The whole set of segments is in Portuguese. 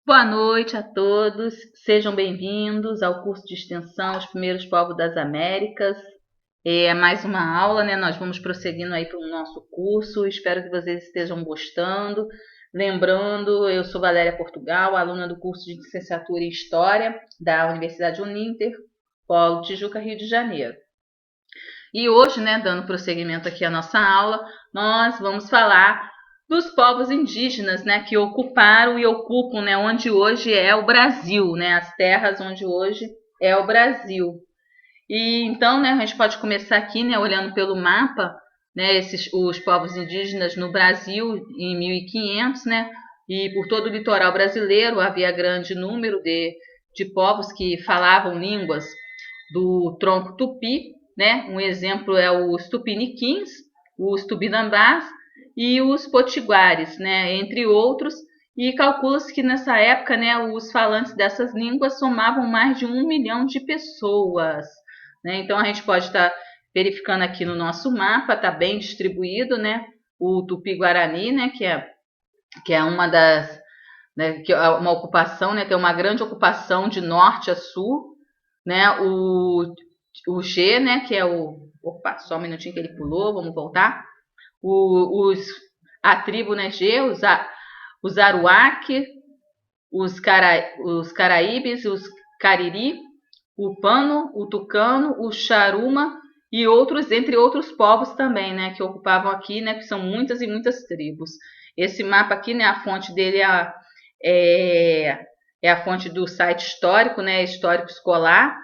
Boa noite a todos, sejam bem-vindos ao curso de extensão Os Primeiros Povos das Américas. É mais uma aula, né? Nós vamos prosseguindo aí para o nosso curso, espero que vocês estejam gostando. Lembrando, eu sou Valéria Portugal, aluna do curso de Licenciatura em História da Universidade Uninter, Polo Tijuca, Rio de Janeiro. E hoje, né, dando prosseguimento aqui à nossa aula, nós vamos falar dos povos indígenas, né, que ocuparam e ocupam, né, onde hoje é o Brasil, né, as terras onde hoje é o Brasil. E então, né, a gente pode começar aqui, né, olhando pelo mapa, né, os povos indígenas no Brasil em 1500, né, e por todo o litoral brasileiro havia grande número de povos que falavam línguas do tronco tupi, né? Um exemplo é os tupiniquins, os tupinambás e os potiguares, né? Entre outros. E calcula-se que nessa época, né, os falantes dessas línguas somavam mais de 1 milhão de pessoas, né? Então a gente pode estar verificando aqui no nosso mapa, está bem distribuído, né? O Tupi-Guarani, né, que é uma das, né, que é uma ocupação, né, tem uma grande ocupação de norte a sul, né? O G, né, que é o... Opa, só um minutinho que ele pulou, vamos voltar. A tribo, né, G, os Aruac, os Caraíbes, os Cariri, o Pano, o Tucano, o Charuma e outros, entre outros povos também, né, que ocupavam aqui, né, que são muitas e muitas tribos. Esse mapa aqui, né, a fonte dele é a fonte do site histórico, né, histórico escolar,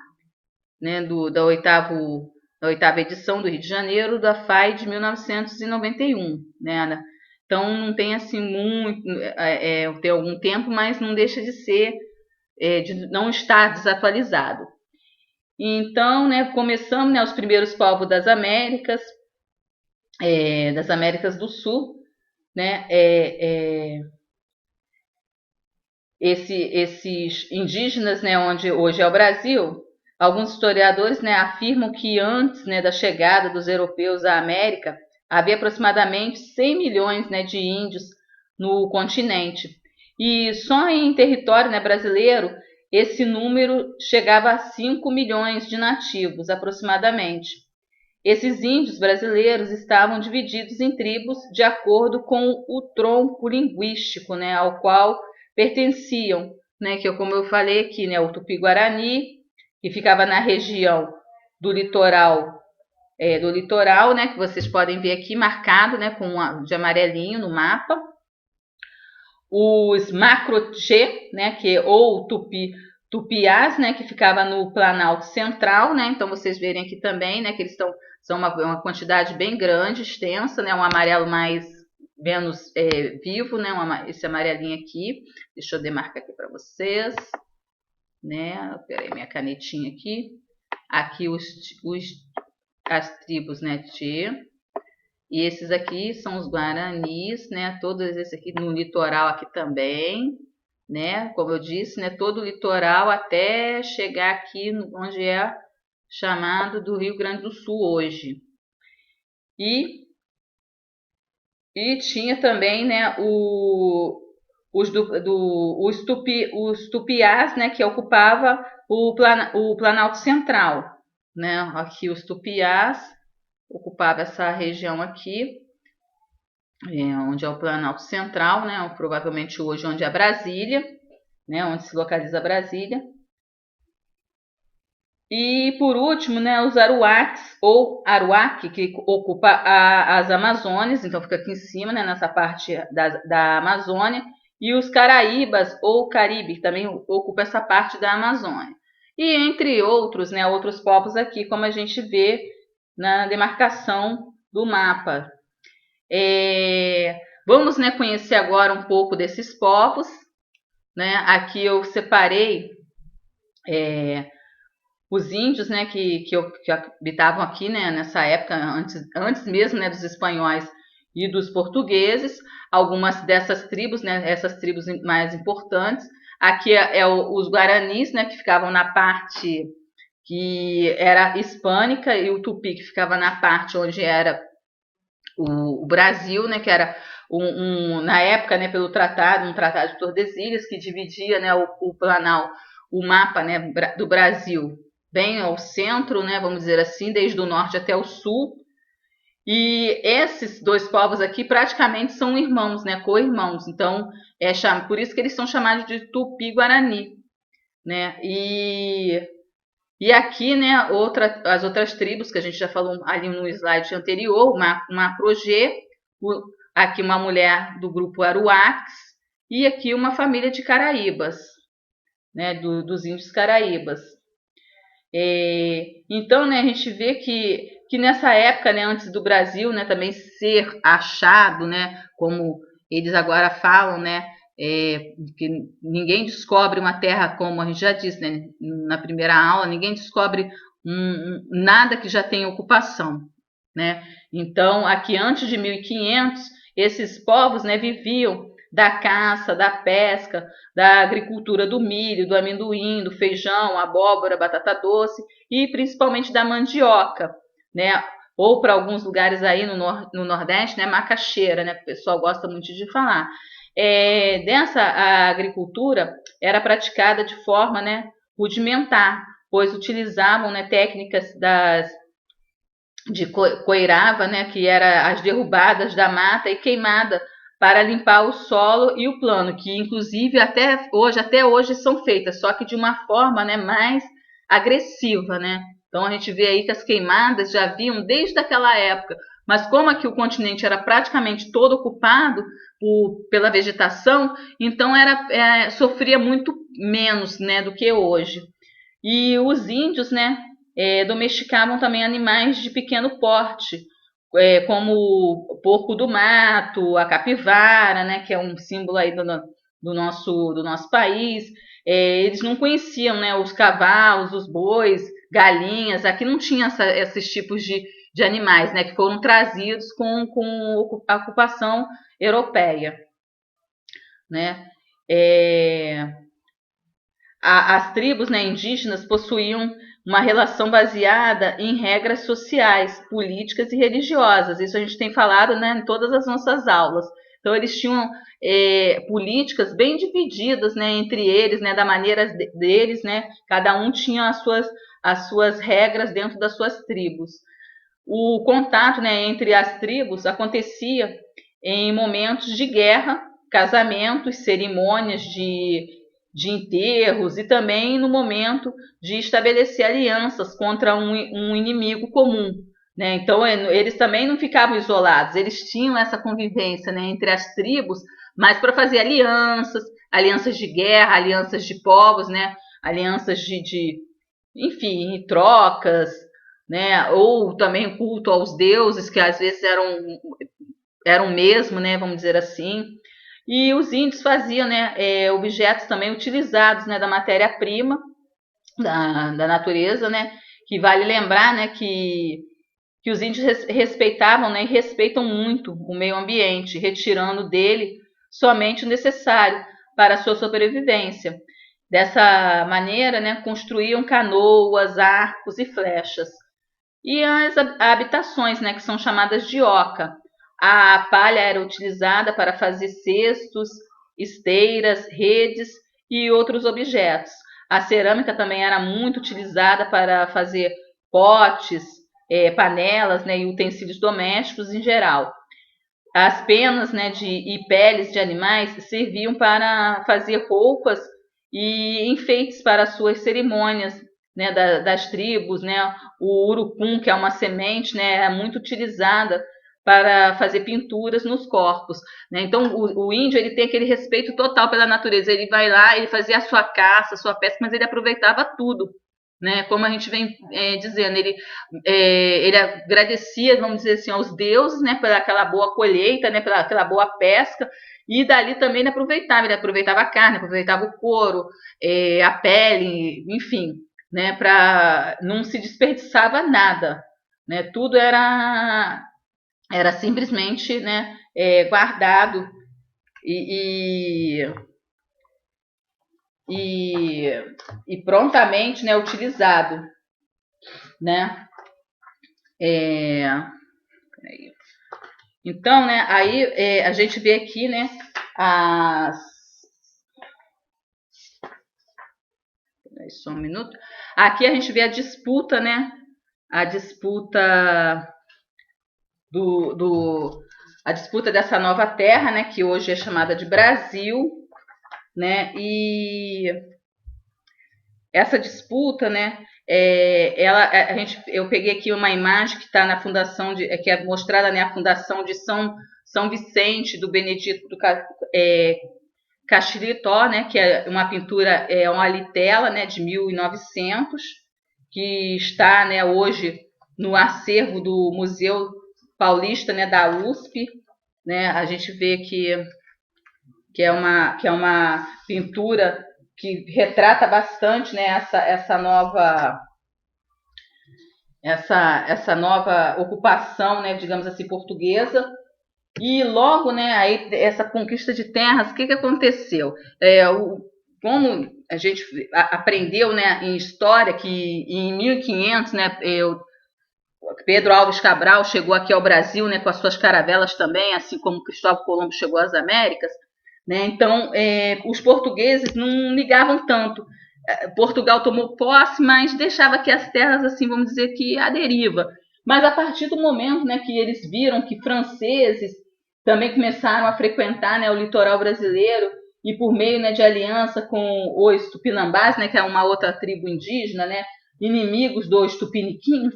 né, da oitava edição do Rio de Janeiro, da FAI de 1991, né? Então não tem assim muito, tem algum tempo, mas não deixa de ser, de não estar desatualizado. Então, né, começamos, né, os primeiros povos das Américas do Sul, né, esses indígenas, né, onde hoje é o Brasil. Alguns historiadores, né, afirmam que antes, né, da chegada dos europeus à América, havia aproximadamente 100 milhões, né, de índios no continente. E só em território, né, brasileiro, esse número chegava a 5 milhões de nativos, aproximadamente. Esses índios brasileiros estavam divididos em tribos de acordo com o tronco linguístico, né, ao qual pertenciam, né, que como eu falei aqui, né, o Tupi-Guarani, que ficava na região do litoral, né, que vocês podem ver aqui marcado, né, de amarelinho no mapa. Os Macro-G, né, ou Tupiás, né, que ficava no Planalto Central, né, então vocês verem aqui também, né, que eles são uma quantidade bem grande, extensa, né, um amarelo mais menos vivo, né, esse amarelinho aqui, deixa eu demarcar aqui para vocês, né, peraí, minha canetinha aqui as tribos, né, e esses aqui são os guaranis, né, todos esses aqui no litoral aqui também, né, como eu disse, né, todo o litoral até chegar aqui onde é chamado do Rio Grande do Sul hoje. E tinha também, né, os tupiás, né, que ocupava o Planalto Central, né? Aqui os tupiás ocupava essa região aqui, onde é o Planalto Central, né? Provavelmente hoje onde é Brasília, né? Onde se localiza Brasília. E por último, né, os Aruacs ou Aruac, que ocupa as Amazônias, então fica aqui em cima, né, nessa parte da Amazônia, e os Caraíbas ou Caribe, que também ocupa essa parte da Amazônia. E entre outros, né, outros povos aqui, como a gente vê na demarcação do mapa. Vamos, né, conhecer agora um pouco desses povos, né? Aqui eu separei os índios, né, que habitavam aqui, né, nessa época, antes mesmo, né, dos espanhóis e dos portugueses, algumas dessas tribos, né, essas tribos mais importantes. Aqui os guaranis, né, que ficavam na parte que era hispânica, e o tupi, que ficava na parte onde era o Brasil, né, que era na época, né, pelo tratado, um tratado de Tordesilhas, que dividia, né, o mapa, né, do Brasil bem ao centro, né, vamos dizer assim, desde o norte até o sul. E esses dois povos aqui praticamente são irmãos, né, co-irmãos. Então, por isso que eles são chamados de Tupi-Guarani, né? E aqui, né, as outras tribos que a gente já falou ali no slide anterior, uma Progê, aqui uma mulher do grupo Aruaques e aqui uma família de Caraíbas, né, dos índios Caraíbas. Então, né, a gente vê que nessa época, né, antes do Brasil, né, também ser achado, né, como eles agora falam, né, que ninguém descobre uma terra, como a gente já disse, né, na primeira aula, ninguém descobre nada que já tenha ocupação, né? Então, aqui antes de 1500, esses povos, né, viviam da caça, da pesca, da agricultura do milho, do amendoim, do feijão, abóbora, batata doce e principalmente da mandioca, né? Ou para alguns lugares aí no Nordeste, né, macaxeira, né, que o pessoal gosta muito de falar. Dessa agricultura era praticada de forma, né, rudimentar, pois utilizavam, né, técnicas de coirava, né, que era as derrubadas da mata e queimada para limpar o solo e o plano, que inclusive até hoje são feitas, só que de uma forma, né, mais agressiva, né? Então a gente vê aí que as queimadas já haviam desde aquela época, mas como aqui o continente era praticamente todo ocupado pela vegetação, então sofria muito menos, né, do que hoje. E os índios, né, domesticavam também animais de pequeno porte, como o porco do mato, a capivara, né, que é um símbolo aí do nosso país. Eles não conheciam, né, os cavalos, os bois, galinhas. Aqui não tinha esses tipos de animais, né, que foram trazidos com a ocupação europeia, né? É, as tribos, né, indígenas possuíam uma relação baseada em regras sociais, políticas e religiosas. Isso a gente tem falado, né, em todas as nossas aulas. Então eles tinham políticas bem divididas, né, entre eles, né, da maneira deles, né. Cada um tinha as suas regras dentro das suas tribos. O contato, né, entre as tribos acontecia em momentos de guerra, casamentos, cerimônias de enterros e também no momento de estabelecer alianças contra um inimigo comum, né? Então eles também não ficavam isolados, eles tinham essa convivência, né, entre as tribos, mas para fazer alianças de guerra, alianças de povos, né, alianças enfim, trocas, né? Ou também culto aos deuses que às vezes eram mesmo, né? Vamos dizer assim. E os índios faziam, né, objetos também utilizados, né, da matéria-prima da natureza, né? Que vale lembrar, né, que os índios respeitavam, né, e respeitam muito o meio ambiente, retirando dele somente o necessário para a sua sobrevivência. Dessa maneira, né, construíam canoas, arcos e flechas. E as habitações, né, que são chamadas de oca. A palha era utilizada para fazer cestos, esteiras, redes e outros objetos. A cerâmica também era muito utilizada para fazer potes, panelas, né, e utensílios domésticos em geral. As penas, né, e peles de animais serviam para fazer roupas e enfeites para as suas cerimônias, né, das tribos, né? O urucum, que é uma semente, né, é muito utilizada para fazer pinturas nos corpos, né? Então o índio ele tem aquele respeito total pela natureza. Ele vai lá, ele fazia a sua caça, a sua pesca, mas ele aproveitava tudo, né? Como a gente vem dizendo, ele agradecia, vamos dizer assim, aos deuses, né, pela aquela boa colheita, né, pela aquela boa pesca, e dali também ele aproveitava a carne, aproveitava o couro, a pele, enfim, né, para não se desperdiçava nada, né, tudo era simplesmente, né, guardado e, e, e prontamente, né, utilizado, né. É, Então, né, aí a gente vê aqui, né, as... Só um minuto. Aqui a gente vê a disputa, né, a disputa a disputa dessa nova terra, né, que hoje é chamada de Brasil, né, e essa disputa, né, eu peguei aqui uma imagem que está na fundação que é mostrada, né, a fundação de São Vicente do Benedito do Caxiritó, né, que é uma pintura, uma litela, né, de 1900, que está, né, hoje no acervo do Museu Paulista, né, da USP, né, a gente vê que é uma pintura que retrata bastante, né, essa nova ocupação, né, digamos assim, portuguesa. E logo, né, aí essa conquista de terras, o que aconteceu? Como a gente aprendeu, né, em história que em 1500, né, Pedro Álvares Cabral chegou aqui ao Brasil, né, com as suas caravelas também, assim como Cristóvão Colombo chegou às Américas, né? Então, os portugueses não ligavam tanto. Portugal tomou posse, mas deixava que as terras, assim, vamos dizer que à deriva. Mas a partir do momento, né, que eles viram que franceses também começaram a frequentar, né, o litoral brasileiro e por meio, né, de aliança com os tupinambás, né, que é uma outra tribo indígena, né, inimigos dos tupiniquins,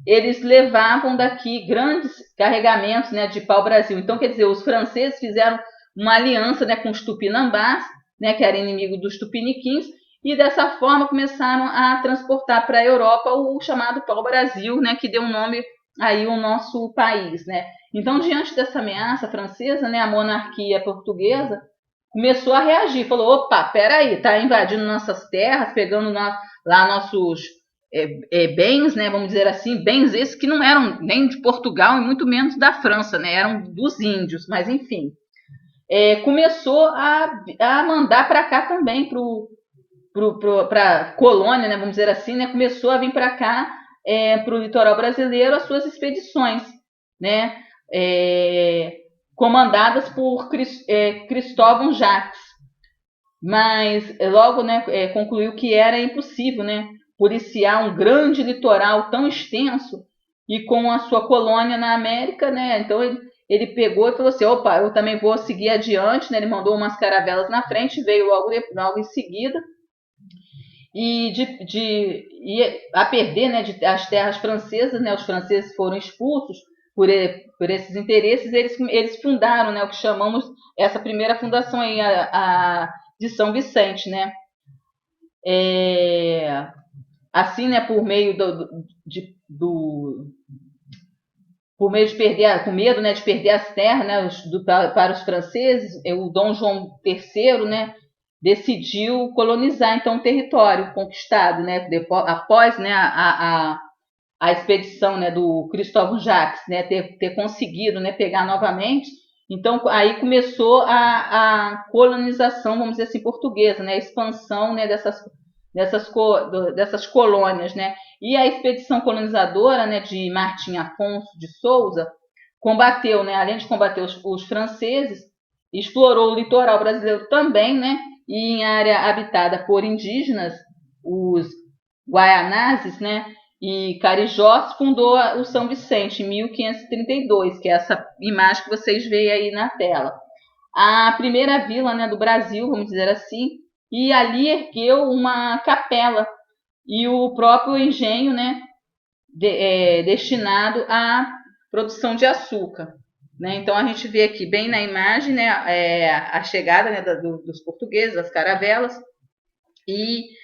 eles levavam daqui grandes carregamentos, né, de pau-brasil. Então, quer dizer, os franceses fizeram uma aliança, né, com os tupinambás, né, que era inimigo dos tupiniquins, e dessa forma começaram a transportar para a Europa o chamado pau-brasil, né, que deu nome aí ao nosso país, né. Então, diante dessa ameaça francesa, né, a monarquia portuguesa começou a reagir, falou, opa, peraí, tá invadindo nossas terras, pegando lá nossos bens, né, vamos dizer assim, bens esses que não eram nem de Portugal e muito menos da França, né, eram dos índios, mas enfim. Começou a mandar para cá também, para a colônia, né, vamos dizer assim, né, começou a vir para cá, para o litoral brasileiro, as suas expedições, né, comandadas por Cristóvão Jacques. Mas logo, né, concluiu que era impossível, né, policiar um grande litoral tão extenso e com a sua colônia na América, né? Então ele pegou e falou assim, opa, eu também vou seguir adiante, né? Ele mandou umas caravelas na frente, veio logo em seguida e a perder, né, as terras francesas, né? Os franceses foram expulsos por esses interesses, eles fundaram, né, o que chamamos essa primeira fundação aí, de São Vicente, né? Assim, né, por meio por meio de perder, com medo, né, de perder as terras, né, para os franceses, o Dom João III, né, decidiu colonizar então o território conquistado, né, após, né, a expedição, né, do Cristóvão Jacques, né, ter conseguido, né, pegar novamente. Então aí começou a colonização, vamos dizer assim, portuguesa, né, a expansão, né, dessas colônias, né? E a expedição colonizadora, né, de Martim Afonso de Souza combateu, né, além de combater os franceses, explorou o litoral brasileiro também, né? E em área habitada por indígenas, os Guaianazes, né? E Carijós, fundou o São Vicente em 1532, que é essa imagem que vocês veem aí na tela. A primeira vila, né, do Brasil, vamos dizer assim, e ali ergueu uma capela e o próprio engenho, né, destinado à produção de açúcar. Né? Então a gente vê aqui bem na imagem, né, a chegada, né, dos portugueses, das caravelas, e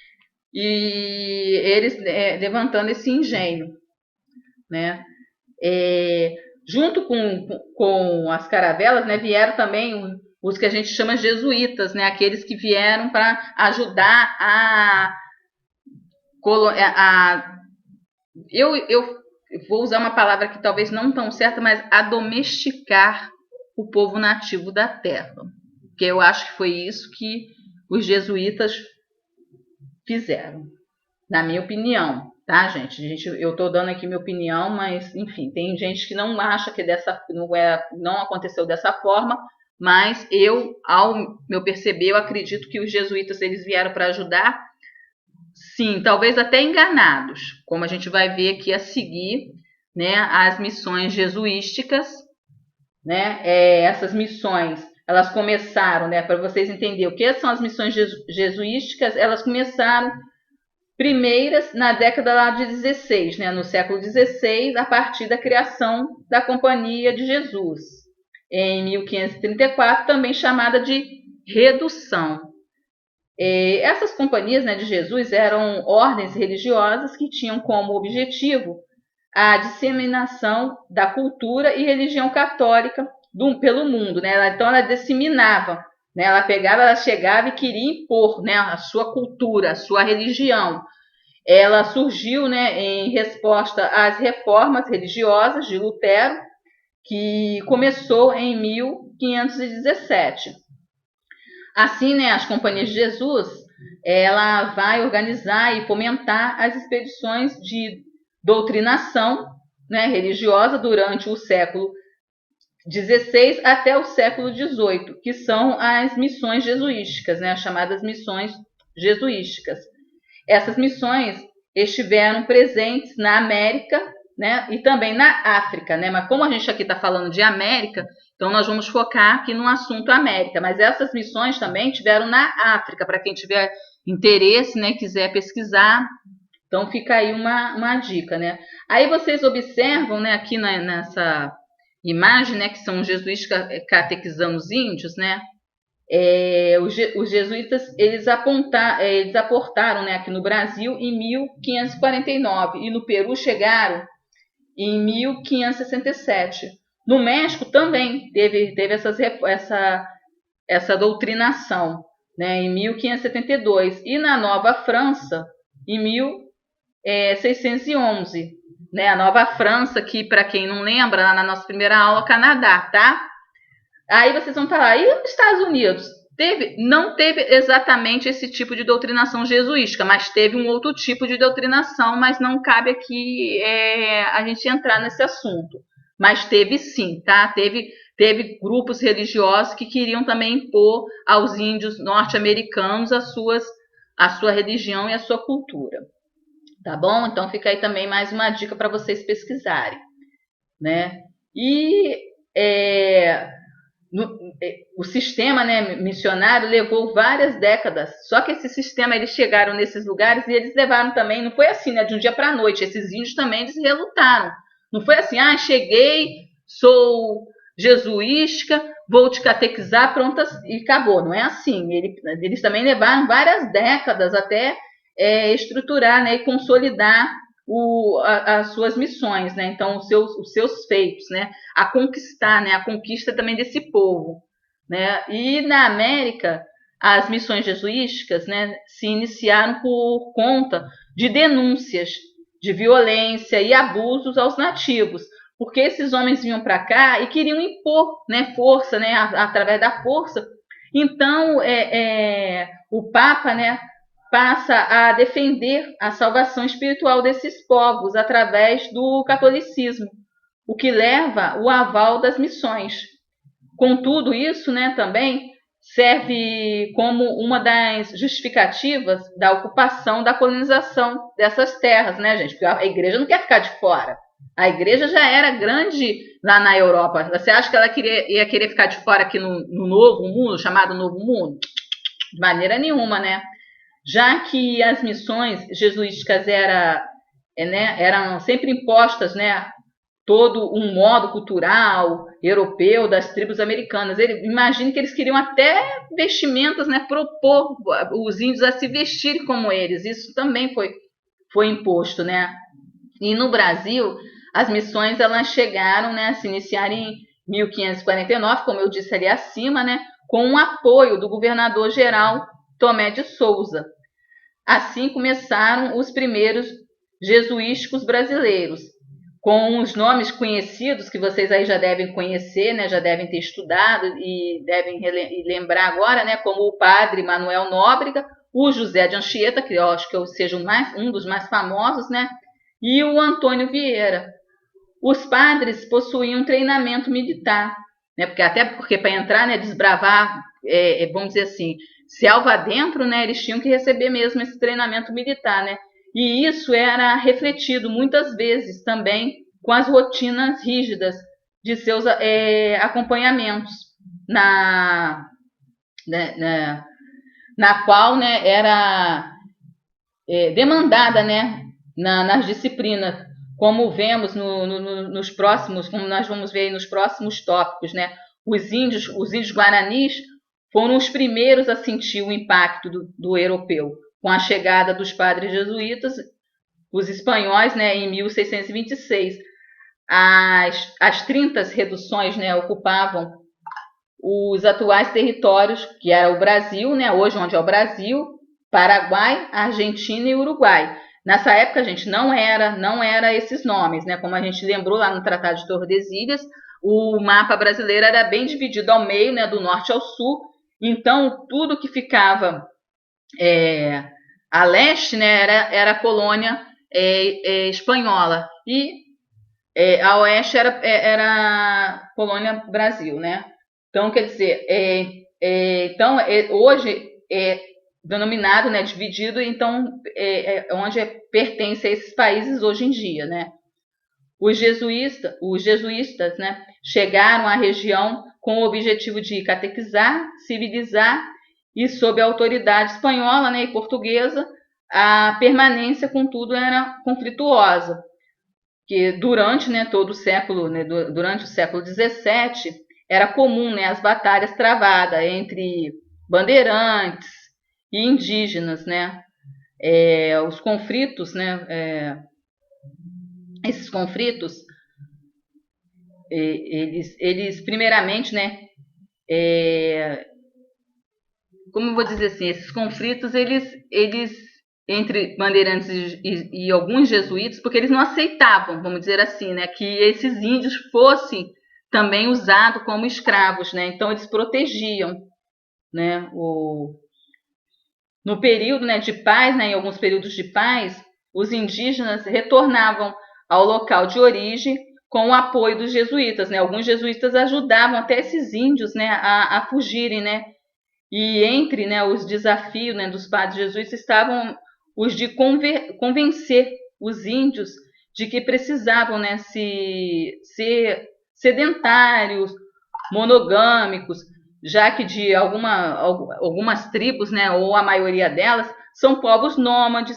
eles levantando esse engenho. Né? Junto com as caravelas, né, vieram também os que a gente chama jesuítas, né, aqueles que vieram para ajudar eu vou usar uma palavra que talvez não tão certa, mas a domesticar o povo nativo da terra, que eu acho que foi isso que os jesuítas fizeram, na minha opinião. tá, gente? Eu estou dando aqui minha opinião, mas enfim, tem gente que não acha que não aconteceu dessa forma, mas ao meu perceber, eu acredito que os jesuítas eles vieram para ajudar, sim, talvez até enganados, como a gente vai ver aqui a seguir, né, as missões jesuísticas, né? Essas missões, elas começaram, né, para vocês entenderem o que são as missões jesuísticas, elas começaram primeiras na década lá de 16, né, no século 16, a partir da criação da Companhia de Jesus, em 1534, também chamada de Redução. Essas companhias, né, de Jesus eram ordens religiosas que tinham como objetivo a disseminação da cultura e religião católica pelo mundo, né? Então ela disseminava, né? Ela chegava e queria impor, né, a sua cultura, a sua religião. Ela surgiu, né, em resposta às reformas religiosas de Lutero, que começou em 1517. Assim, né, as companhias de Jesus, ela vai organizar e fomentar as expedições de doutrinação, né, religiosa durante o século XVI até o século XVIII, que são as missões jesuísticas, né, as chamadas missões jesuísticas. Essas missões estiveram presentes na América, né, e também na África, né, mas como a gente aqui está falando de América, então nós vamos focar aqui no assunto América, mas essas missões também tiveram na África, para quem tiver interesse, né, quiser pesquisar, então fica aí uma dica, né. Aí vocês observam, né, aqui nessa imagem, né, que são os jesuítas catequizando os índios, né, os jesuítas eles aportaram, né, aqui no Brasil em 1549 e no Peru chegaram em 1567. No México também teve essa doutrinação, né, em 1572 e na Nova França em 1611, né, a Nova França, que para quem não lembra, lá na nossa primeira aula, Canadá, tá? Aí vocês vão falar, e os Estados Unidos? Não teve exatamente esse tipo de doutrinação jesuística, mas teve um outro tipo de doutrinação, mas não cabe aqui a gente entrar nesse assunto. Mas teve sim, tá? Teve grupos religiosos que queriam também impor aos índios norte-americanos a sua religião e a sua cultura. Tá bom? Então fica aí também mais uma dica para vocês pesquisarem, né? E o sistema, né, missionário levou várias décadas. Só que esse sistema, eles chegaram nesses lugares e eles levaram também, não foi assim, né, de um dia para a noite. Esses índios também eles relutaram. Não foi assim, cheguei, sou jesuística, vou te catequizar, pronto, e acabou. Não é assim. Eles também levaram várias décadas até estruturar, né, e consolidar as suas missões, né? Então os seus feitos, né? A conquistar, né? A conquista também desse povo, né? E na América as missões jesuísticas, né, se iniciaram por conta de denúncias de violência e abusos aos nativos, porque esses homens vinham para cá e queriam impor, né, força, né, através da força. Então o Papa, né, passa a defender a salvação espiritual desses povos através do catolicismo, o que leva o aval das missões. Contudo, isso, né, também serve como uma das justificativas da ocupação, da colonização dessas terras, né, gente? Porque a igreja não quer ficar de fora. A igreja já era grande lá na Europa. Você acha que ela ia querer ficar de fora aqui no Novo Mundo, chamado Novo Mundo? De maneira nenhuma, né? Já que as missões jesuísticas eram sempre impostas, né, todo um modo cultural europeu das tribos americanas. Imagine que eles queriam até vestimentas, né, propor os índios a se vestirem como eles. Isso também foi imposto, né? E no Brasil, as missões elas chegaram, né, a se iniciar em 1549, como eu disse ali acima, né, com o apoio do governador-geral Tomé de Souza. Assim começaram os primeiros jesuísticos brasileiros, com os nomes conhecidos que vocês aí já devem conhecer, né, já devem ter estudado e devem lembrar agora, né, como o padre Manuel Nóbrega, o José de Anchieta, que eu acho que seja um dos mais famosos, né? E o Antônio Vieira. Os padres possuíam um treinamento militar, né? Até porque para entrar, né, desbravar, vamos dizer assim, selva dentro, né, eles tinham que receber mesmo esse treinamento militar, né? E isso era refletido muitas vezes também com as rotinas rígidas de seus acompanhamentos, né, na qual, né, era demandada, né, nas disciplinas, como vemos nos próximos, como nós vamos ver aí nos próximos tópicos, né? Os índios guaranis foram os primeiros a sentir o impacto do europeu, com a chegada dos padres jesuítas, os espanhóis, né, em 1626. As 30 reduções, né, ocupavam os atuais territórios, que era o Brasil, né, hoje onde é o Brasil, Paraguai, Argentina e Uruguai. Nessa época, gente, não era esses nomes, né? Como a gente lembrou lá no Tratado de Tordesilhas, o mapa brasileiro era bem dividido ao meio, né, do norte ao sul. Então, tudo que ficava a leste, né, era a colônia espanhola, e a oeste era a colônia Brasil, né? Então, quer dizer, hoje é denominado, né, dividido, então onde pertence a esses países hoje em dia, né? Os jesuítas, né, chegaram à região com o objetivo de catequizar, civilizar, e sob a autoridade espanhola, né, e portuguesa, a permanência, contudo, era conflituosa, que durante, né, todo o século, né, durante o século XVII, era comum, né, as batalhas travadas entre bandeirantes e indígenas, né? Os conflitos, né? Esses conflitos, eles primeiramente, né? Como eu vou dizer assim, esses conflitos, eles entre bandeirantes e alguns jesuítas, porque eles não aceitavam, vamos dizer assim, né, que esses índios fossem também usados como escravos, né? Então eles protegiam, né, no período, né, de paz, né, em alguns períodos de paz, os indígenas retornavam ao local de origem com o apoio dos jesuítas, né? Alguns jesuítas ajudavam até esses índios, né, a fugirem, né? E entre, né, os desafios, né, dos padres jesuítas estavam os de convencer os índios de que precisavam, né, ser sedentários, monogâmicos, já que de algumas tribos, né, ou a maioria delas, são povos nômades,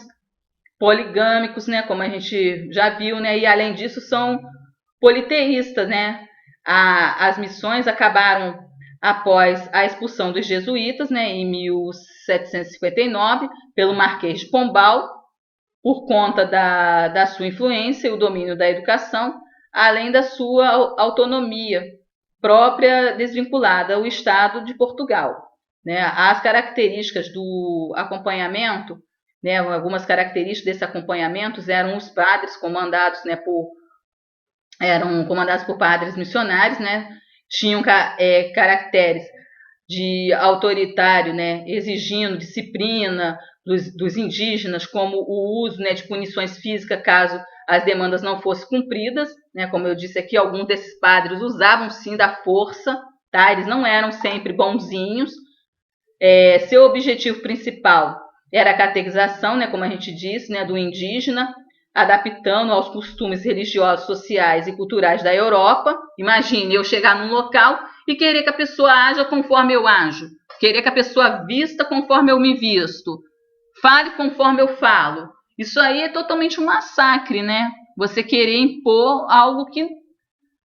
poligâmicos, né, como a gente já viu, né, e além disso são politeístas, né. As missões acabaram após a expulsão dos jesuítas, né, em 1759, pelo Marquês de Pombal, por conta da sua influência e o domínio da educação, além da sua autonomia própria desvinculada ao Estado de Portugal, né? As características do acompanhamento, né, algumas características desse acompanhamento eram os padres comandados, né, eram comandados por padres missionários, né? Tinham caracteres de autoritário, né, exigindo disciplina dos indígenas, como o uso, né, de punições físicas caso as demandas não fossem cumpridas, né? Como eu disse aqui, alguns desses padres usavam sim da força, tá? Eles não eram sempre bonzinhos. Seu objetivo principal era a catequização, né, como a gente disse, né, do indígena, adaptando aos costumes religiosos, sociais e culturais da Europa. Imagine eu chegar num local e querer que a pessoa haja conforme eu ajo, querer que a pessoa vista conforme eu me visto, fale conforme eu falo. Isso aí é totalmente um massacre, né? Você querer impor algo que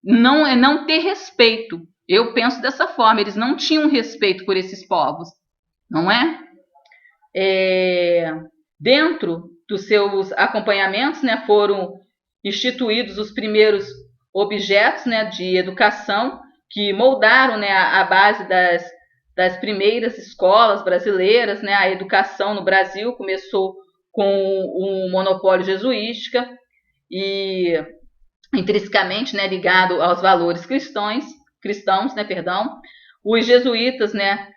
não é não ter respeito. Eu penso dessa forma, eles não tinham respeito por esses povos, não é? Dentro dos seus acompanhamentos, né, foram instituídos os primeiros objetos, né, de educação que moldaram, né, a base das primeiras escolas brasileiras, né? A educação no Brasil começou com o monopólio jesuítica e intrinsecamente, né, ligado aos valores cristãos, né, perdão. Os jesuítas, né,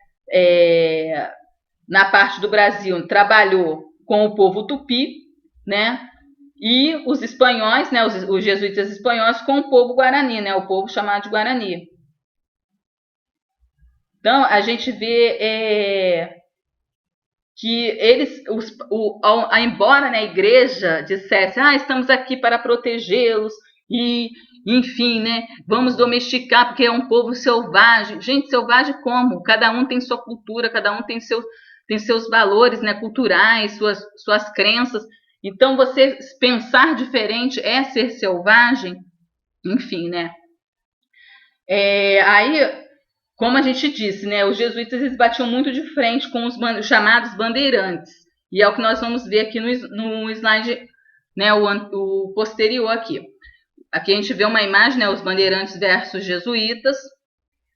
na parte do Brasil, trabalhou com o povo tupi, né? E os espanhóis, né, os jesuítas espanhóis, com o povo guarani, né, o povo chamado de Guarani. Então, a gente vê que eles, embora, né, a igreja dissesse, estamos aqui para protegê-los e, enfim, né, vamos domesticar porque é um povo selvagem. Gente, selvagem como? Cada um tem sua cultura, cada um tem seus valores, né, culturais, suas crenças. Então, você pensar diferente é ser selvagem, enfim, né? Aí, como a gente disse, né, os jesuítas eles batiam muito de frente com os chamados bandeirantes. E é o que nós vamos ver aqui no slide, né, o posterior aqui. Aqui a gente vê uma imagem, né, os bandeirantes versus jesuítas.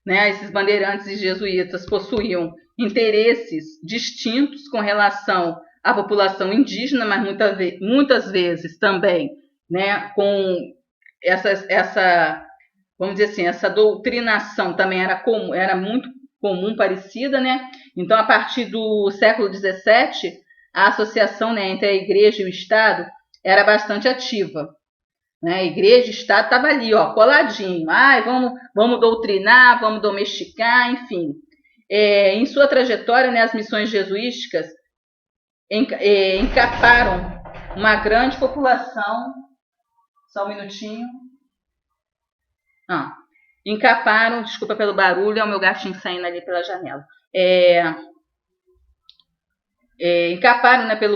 Né, esses bandeirantes e jesuítas possuíam interesses distintos com relação à população indígena, mas muitas vezes também, né, com vamos dizer assim, essa doutrinação também era muito comum, parecida, né? Então, a partir do século XVII, a associação, né, entre a igreja e o Estado era bastante ativa. Né? Igreja e Estado estava ali, ó, coladinho. Vamos doutrinar, vamos domesticar, enfim. Em sua trajetória, né, as missões jesuíticas encaparam uma grande população. Só um minutinho. Encaparam, desculpa pelo barulho, é o meu gatinho saindo ali pela janela. Encaparam, né, por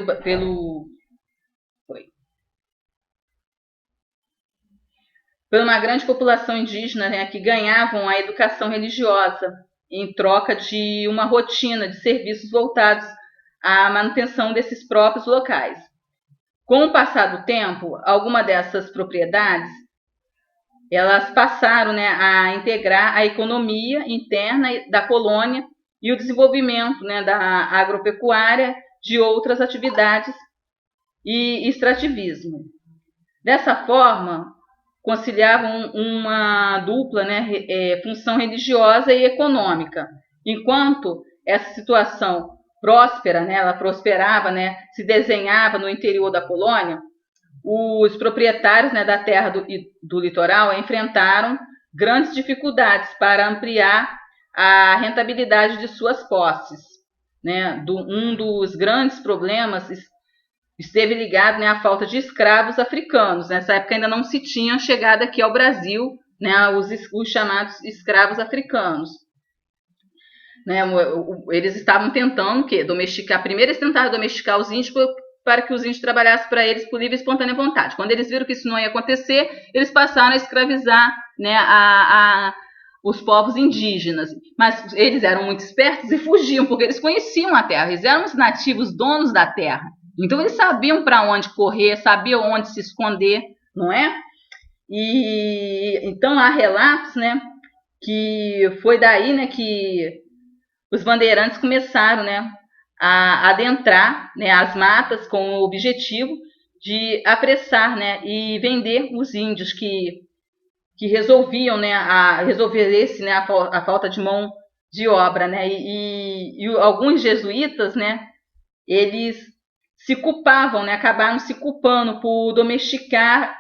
uma grande população indígena, né, que ganhavam a educação religiosa em troca de uma rotina de serviços voltados à manutenção desses próprios locais. Com o passar do tempo, algumas dessas propriedades elas passaram, né, a integrar a economia interna da colônia e o desenvolvimento, né, da agropecuária, de outras atividades e extrativismo. Dessa forma, conciliavam uma dupla, né, função religiosa e econômica. Enquanto essa situação próspera, né, ela prosperava, né, se desenhava no interior da colônia, os proprietários, né, da terra do litoral enfrentaram grandes dificuldades para ampliar a rentabilidade de suas posses. Né? Um dos grandes problemas esteve ligado, né, à falta de escravos africanos. Nessa época ainda não se tinha chegado aqui ao Brasil, né, os chamados escravos africanos. Né, eles estavam tentando domesticar. Primeiro eles tentaram domesticar os índios para que os índios trabalhassem para eles por livre e espontânea vontade. Quando eles viram que isso não ia acontecer, eles passaram a escravizar, né, os povos indígenas. Mas eles eram muito espertos e fugiam, porque eles conheciam a terra, eles eram os nativos donos da terra. Então eles sabiam para onde correr, sabiam onde se esconder, não é? E então há relatos, né, que foi daí, né, que os bandeirantes começaram, né, a adentrar, né, as matas com o objetivo de apressar, né, e vender os índios que resolviam, né, resolvesse, né, a falta de mão de obra, né, e alguns jesuítas, né, eles se culpavam, né, acabaram se culpando por domesticar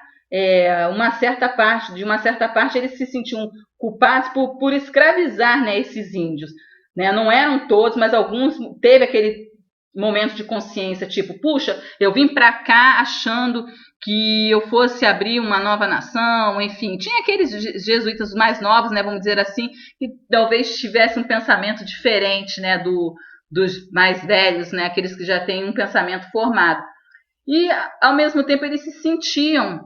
uma certa parte, eles se sentiam culpados por escravizar, né, esses índios. Né? Não eram todos, mas alguns teve aquele momento de consciência, tipo, puxa, eu vim para cá achando que eu fosse abrir uma nova nação, enfim. Tinha aqueles jesuítas mais novos, né, vamos dizer assim, que talvez tivessem um pensamento diferente, né, dos mais velhos, né, aqueles que já têm um pensamento formado. E, ao mesmo tempo, eles se sentiam,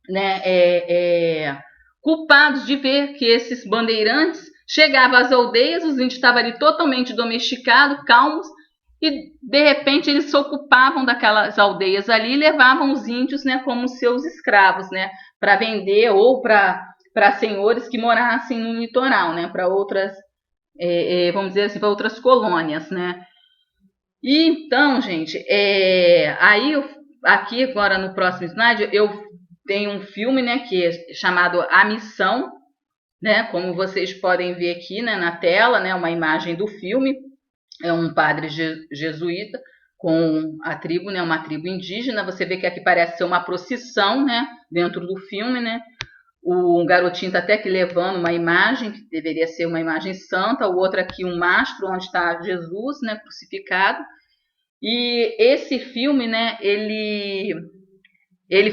né, culpados de ver que esses bandeirantes chegavam às aldeias, os índios estavam ali totalmente domesticados, calmos, e de repente eles se ocupavam daquelas aldeias ali e levavam os índios, né, como seus escravos, né, para vender ou para senhores que morassem no litoral, né, para outras, vamos dizer assim, para outras colônias, né. E então, gente, aí aqui agora no próximo slide eu tenho um filme, né, que é chamado A Missão, né, como vocês podem ver aqui, né, na tela, né, uma imagem do filme. é um padre jesuíta com a tribo, né, uma tribo indígena. Você vê que aqui parece ser uma procissão, né, dentro do filme, né? O garotinho está até aqui levando uma imagem, que deveria ser uma imagem santa, o outro aqui um mastro, onde está Jesus, né, crucificado. E esse filme, né, ele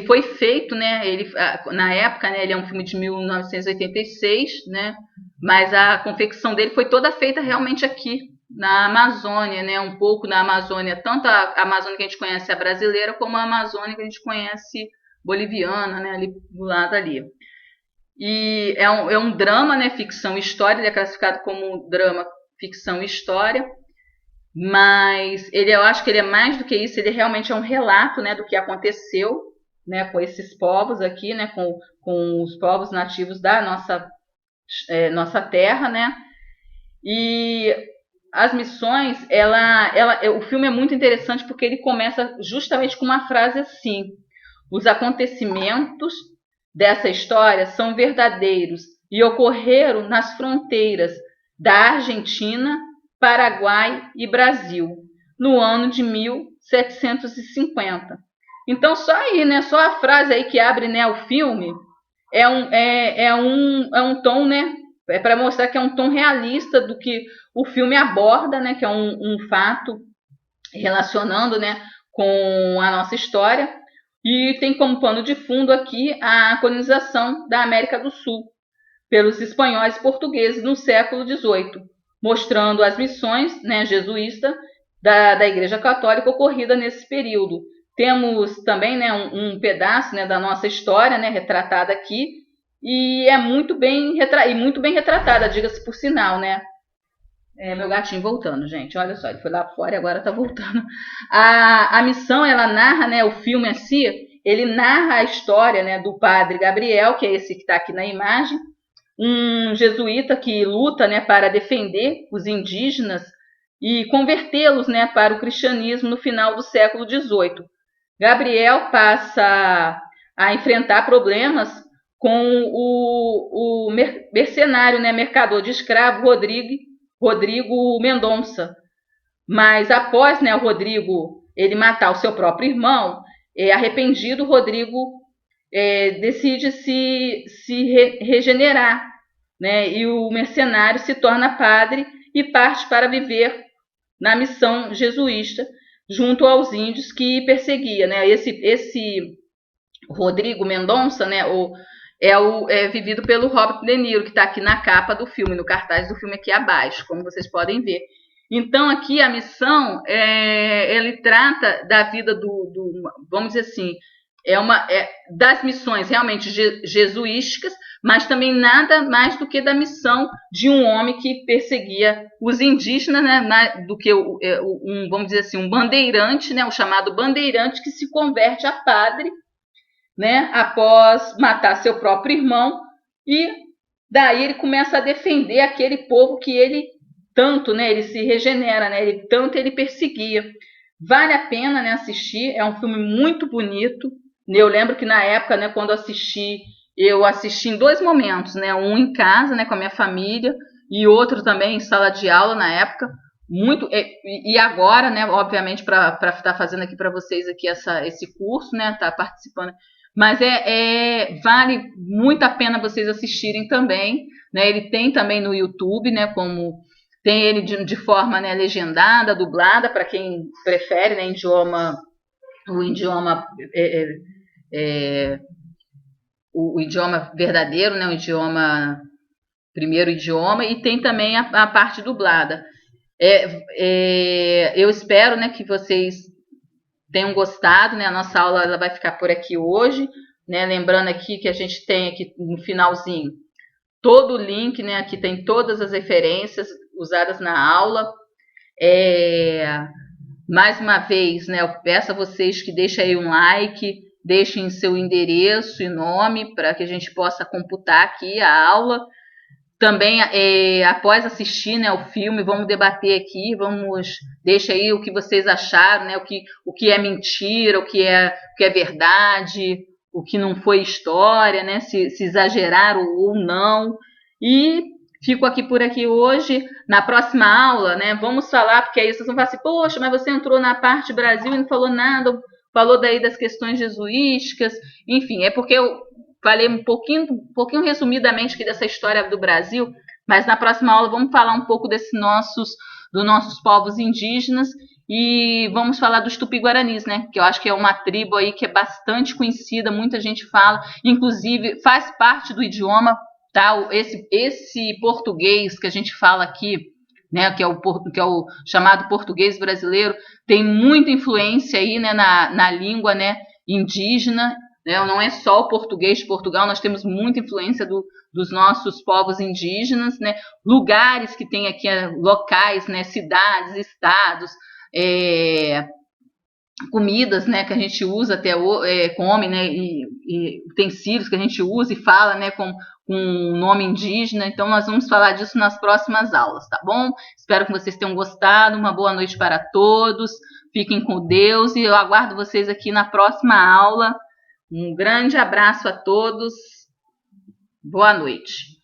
foi feito, né, na época, né, ele é um filme de 1986, né, mas a confecção dele foi toda feita realmente aqui, na Amazônia, né, um pouco na Amazônia, tanto a Amazônia que a gente conhece a brasileira, como a Amazônia que a gente conhece boliviana, né, ali do lado ali. E é um drama, né, ficção e história, ele é classificado como drama, ficção e história, mas eu acho que ele é mais do que isso, ele realmente é um relato, né, do que aconteceu, né, com esses povos aqui, né, com os povos nativos da nossa terra, né, e as missões, o filme é muito interessante porque ele começa justamente com uma frase assim: os acontecimentos dessa história são verdadeiros e ocorreram nas fronteiras da Argentina, Paraguai e Brasil, no ano de 1750. Então, só aí, né? Só a frase aí que abre, né, o filme é um tom, né? É para mostrar que é um tom realista do que o filme aborda, né? Que é um fato relacionando, né, com a nossa história. E tem como pano de fundo aqui a colonização da América do Sul pelos espanhóis e portugueses no século XVIII, mostrando as missões, né, jesuístas da Igreja Católica ocorrida nesse período. Temos também, né, um pedaço, né, da nossa história, né, retratada aqui, e é muito bem retratada, diga-se por sinal, né? Meu gatinho voltando, gente. Olha só, ele foi lá fora e agora tá voltando. A missão, ela narra, né, o filme assim, ele narra a história, né, do padre Gabriel, que é esse que está aqui na imagem, um jesuíta que luta, né, para defender os indígenas e convertê-los, né, para o cristianismo no final do século XVIII. Gabriel passa a enfrentar problemas com o mercenário, né, mercador de escravo Rodrigo Mendonça. Mas após, né, o Rodrigo ele matar o seu próprio irmão, arrependido, Rodrigo decide se regenerar, né? E o mercenário se torna padre e parte para viver na missão jesuísta junto aos índios que perseguia, né? Esse Rodrigo Mendonça, né? É vivido pelo Robert De Niro, que está aqui na capa do filme, no cartaz do filme aqui abaixo, como vocês podem ver. Então, aqui a missão, ele trata da vida vamos dizer assim, das missões realmente jesuísticas, mas também nada mais do que da missão de um homem que perseguia os indígenas, né, do que vamos dizer assim, um bandeirante, né, o chamado bandeirante que se converte a padre, né, após matar seu próprio irmão, e daí ele começa a defender aquele povo que ele tanto, né, ele se regenera, né, ele perseguia. Vale a pena, né, assistir, é um filme muito bonito. Eu lembro que na época, né, quando eu assisti em 2 momentos, né, um em casa, né, com a minha família, e outro também em sala de aula na época. E agora, né, obviamente, para estar fazendo aqui para vocês aqui esse curso, né, tá participando. Mas vale muito a pena vocês assistirem também, né? Ele tem também no YouTube, né? Como tem ele de forma, né, legendada, dublada, para quem prefere, né? O idioma verdadeiro, né? Primeiro idioma, e tem também a parte dublada. Eu espero, né, que vocês tenham gostado, né? A nossa aula ela vai ficar por aqui hoje, né? Lembrando aqui que a gente tem aqui no finalzinho todo o link, né? Aqui tem todas as referências usadas na aula. Mais uma vez, né? Eu peço a vocês que deixem aí um like, deixem seu endereço e nome para que a gente possa computar aqui a aula. Também, após assistir, né, o filme, vamos debater aqui, deixa aí o que vocês acharam, né, o que é mentira, o que é verdade, o que não foi história, né, se exageraram ou não. E Fico aqui por aqui hoje. Na próxima aula, né, vamos falar, porque aí vocês vão falar assim, poxa, mas você entrou na parte Brasil e não falou nada, falou daí das questões jesuísticas, enfim, é porque eu falei um pouquinho resumidamente aqui dessa história do Brasil, mas na próxima aula vamos falar um pouco dos nossos povos indígenas e vamos falar dos Tupi-Guaranis, né? Que eu acho que é uma tribo aí que é bastante conhecida, muita gente fala, inclusive faz parte do idioma, tá? Esse português que a gente fala aqui, né? Que é o chamado português brasileiro, tem muita influência aí, né? Na língua, né? Indígena, né? Não é só o português de Portugal, nós temos muita influência dos nossos povos indígenas, né? Lugares que tem aqui, locais, né? Cidades, estados, comidas, né, que a gente usa até come, né, e utensílios que a gente usa e fala, né, com um nome indígena. Então nós vamos falar disso nas próximas aulas, tá bom? Espero que vocês tenham gostado. Uma boa noite para todos. Fiquem com Deus e eu aguardo vocês aqui na próxima aula. Um grande abraço a todos. Boa noite.